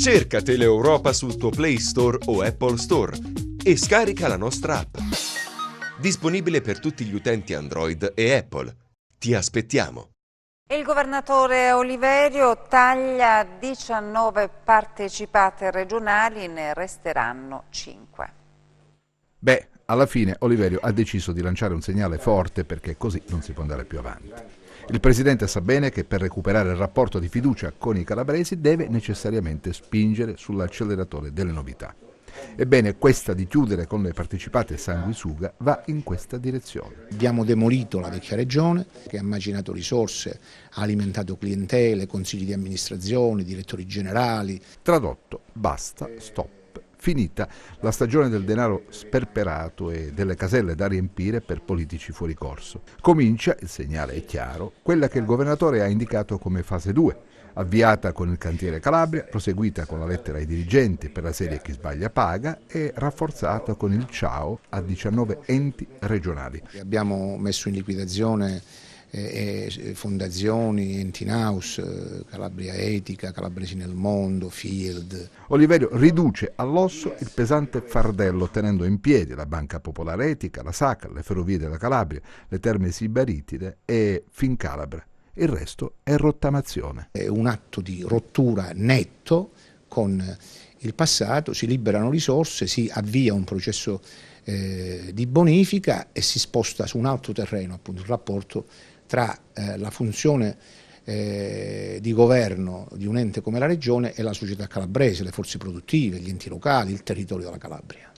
Cerca Teleeuropa sul tuo Play Store o Apple Store e scarica la nostra app. Disponibile per tutti gli utenti Android e Apple. Ti aspettiamo. Il governatore Oliverio taglia 19 partecipate regionali, ne resteranno 5. Beh, alla fine Oliverio ha deciso di lanciare un segnale forte perché così non si può andare più avanti. Il presidente sa bene che per recuperare il rapporto di fiducia con i calabresi deve necessariamente spingere sull'acceleratore delle novità. Ebbene, questa di chiudere con le partecipate sanguisuga va in questa direzione. Abbiamo demolito la vecchia regione che ha macinato risorse, ha alimentato clientele, consigli di amministrazione, direttori generali. Tradotto, basta, stop. Finita la stagione del denaro sperperato e delle caselle da riempire per politici fuori corso. Comincia, il segnale è chiaro, quella che il governatore ha indicato come fase 2, avviata con il cantiere Calabria, proseguita con la lettera ai dirigenti per la serie Chi sbaglia paga e rafforzata con il ciao a 19 enti regionali. Abbiamo messo in liquidazione fondazioni, enti in house, Calabria Etica, Calabresi nel Mondo, Field. Oliverio riduce all'osso il pesante fardello tenendo in piedi la Banca Popolare Etica, la SACA, le Ferrovie della Calabria, le Terme Sibaritide e Fincalabra. Il resto è rottamazione. È un atto di rottura netto con il passato, si liberano risorse, si avvia un processo di bonifica e si sposta su un altro terreno, appunto il rapporto tra la funzione di governo di un ente come la Regione e la società calabrese, le forze produttive, gli enti locali, il territorio della Calabria.